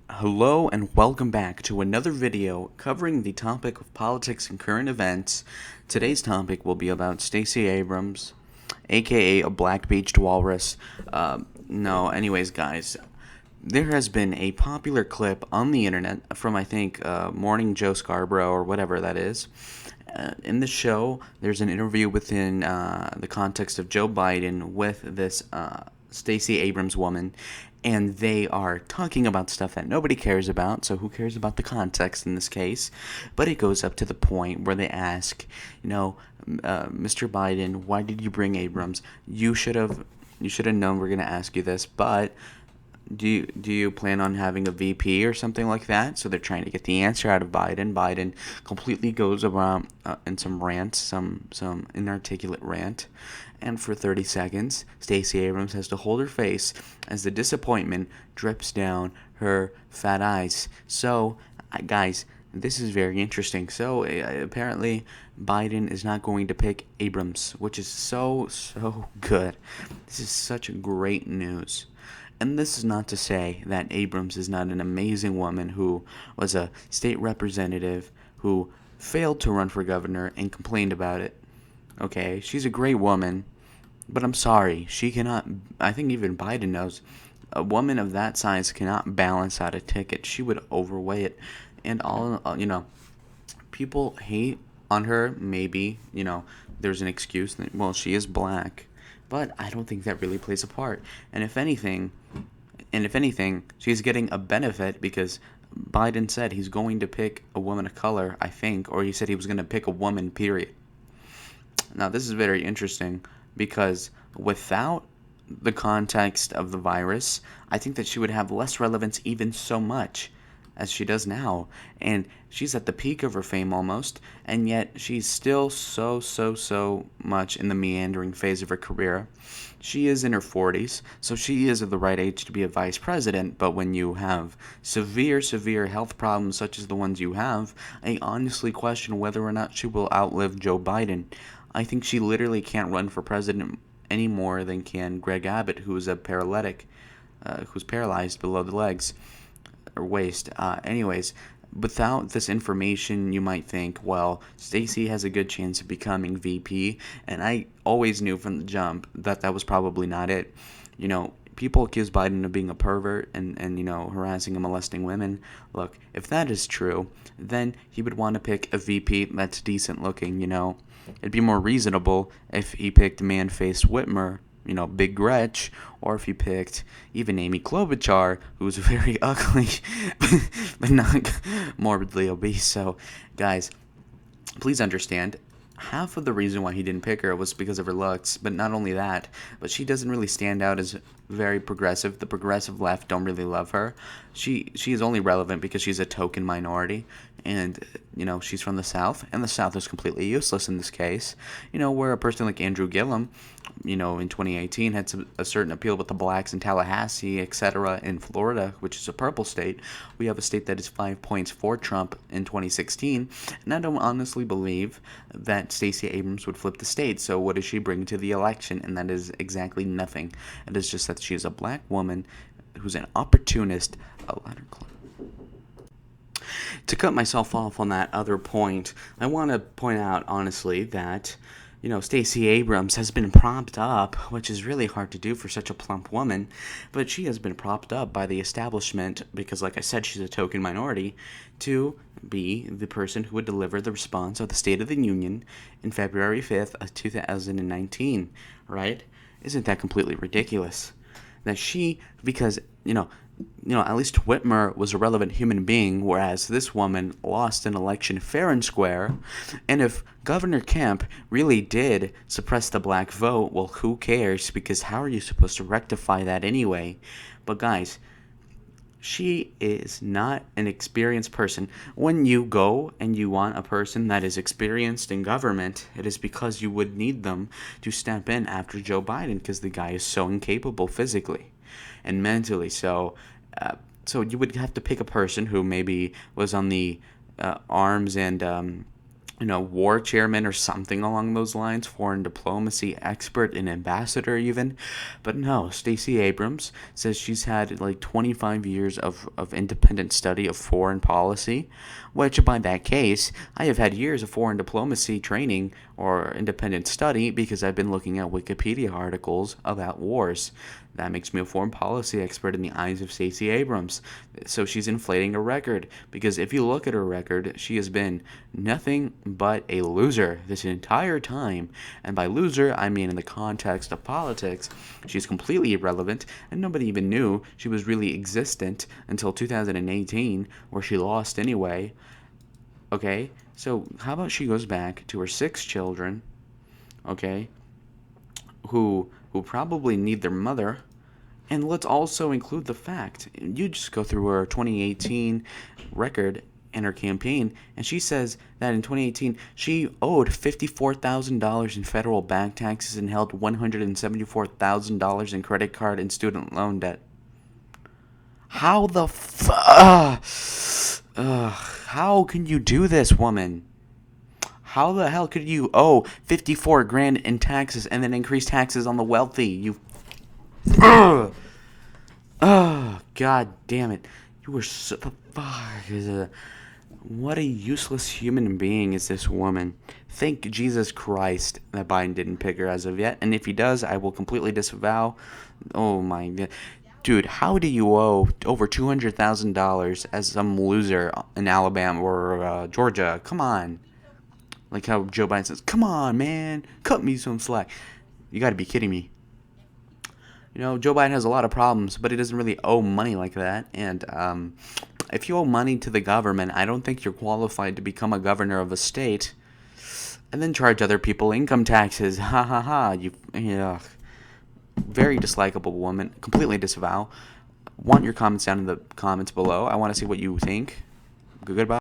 Hello and welcome back to another video covering the topic of politics and current events. Today's topic will be about Stacey Abrams, aka a black-beached walrus. No, anyways, guys, there has been a popular clip on the internet from, I think, Morning Joe Scarborough or whatever that is. In the show, there's an interview within the context of Joe Biden with this Stacey Abrams woman, and they are talking about stuff that nobody cares about, so who cares about the context in this case? But it goes up to the point where they ask, Mr. Biden, why did you bring Abrams? You should have known we're going to ask you this, but do you plan on having a VP or something like that? So they're trying to get the answer out of Biden. Biden completely goes around in some rant, some inarticulate rant, and for 30 seconds, Stacey Abrams has to hold her face as the disappointment drips down her fat eyes. So, guys, this is very interesting. So, apparently, Biden is not going to pick Abrams, which is so good. This is such great news. And this is not to say that Abrams is not an amazing woman who was a state representative who failed to run for governor and complained about it. Okay, she's a great woman, but I'm sorry, she cannot. I think even Biden knows a woman of that size cannot balance out a ticket. She would overweigh it, and people hate on her. Maybe there's an excuse that, well, she is black, but I don't think that really plays a part. And if anything, she's getting a benefit because Biden said he's going to pick a woman of color, I think, or he said he was going to pick a woman, period. Now, this is very interesting because without the context of the virus, I think that she would have less relevance even so much as she does now. And she's at the peak of her fame almost, and yet she's still so much in the meandering phase of her career. She is in her 40s, so she is at the right age to be a vice president, but when you have severe health problems such as the ones you have, I honestly question whether or not she will outlive Joe Biden. I think she literally can't run for president any more than can Greg Abbott, who is a paralytic, who's paralyzed below the legs or waist. Anyways, without this information, you might think, well, Stacey has a good chance of becoming VP, and I always knew from the jump that that was probably not it. People accuse Biden of being a pervert and harassing and molesting women. Look, if that is true, then he would want to pick a VP that's decent looking. It'd be more reasonable if he picked man-faced Whitmer, Big Gretch, or if he picked even Amy Klobuchar, who's very ugly, but not morbidly obese. So, guys, please understand, half of the reason why he didn't pick her was because of her looks, but not only that, but she doesn't really stand out as very progressive. The progressive left don't really love her. She is only relevant because she's a token minority, and she's from the South, and the South is completely useless in this case. Where a person like Andrew Gillum, in 2018 had a certain appeal with the blacks in Tallahassee, etc. In Florida, which is a purple state, we have a state that is 5 points for Trump in 2016, and I don't honestly believe that Stacey Abrams would flip the state. So what does she bring to the election? And that is exactly nothing. It is just that she is a black woman who's an opportunist. To cut myself off on that other point, I want to point out honestly that Stacey Abrams has been propped up, which is really hard to do for such a plump woman, but she has been propped up by the establishment because, like I said, she's a token minority, to be the person who would deliver the response of the State of the Union in February 5th of 2019, right? Isn't that completely ridiculous? That because, at least Whitmer was a relevant human being, whereas this woman lost an election fair and square. And if Governor Kemp really did suppress the black vote, well, who cares? Because how are you supposed to rectify that anyway? But guys, she is not an experienced person. When you go and you want a person that is experienced in government, it is because you would need them to step in after Joe Biden, because the guy is so incapable physically and mentally. So you would have to pick a person who maybe was on the arms and war chairman or something along those lines, foreign diplomacy expert, an ambassador even. But no, Stacey Abrams says she's had like 25 years of independent study of foreign policy, which by that case, I have had years of foreign diplomacy training or independent study because I've been looking at Wikipedia articles about wars. That makes me a foreign policy expert in the eyes of Stacey Abrams. So she's inflating a record because if you look at her record, she has been nothing but a loser this entire time. And by loser, I mean in the context of politics, she's completely irrelevant and nobody even knew she was really existent until 2018, where she lost anyway. Okay? So how about she goes back to her 6 children, okay, who probably need their mother. And let's also include the fact, you just go through her 2018 record and her campaign, and she says that in 2018 she owed $54,000 in federal back taxes and held $174,000 in credit card and student loan debt. How the how can you do this, woman? How the hell could you owe 54 grand in taxes and then increase taxes on the wealthy? You Ugh. Oh, god damn it. You were so what a useless human being is this woman. Thank Jesus Christ that Biden didn't pick her as of yet. And if he does, I will completely disavow. Oh my god. Dude, how do you owe over $200,000 as some loser in Alabama or Georgia? Come on. Like how Joe Biden says, come on, man. Cut me some slack. You gotta be kidding me. Joe Biden has a lot of problems, but he doesn't really owe money like that. And if you owe money to the government, I don't think you're qualified to become a governor of a state and then charge other people income taxes. Ha ha ha. Very dislikable woman. Completely disavow. Want your comments down in the comments below. I want to see what you think. Goodbye.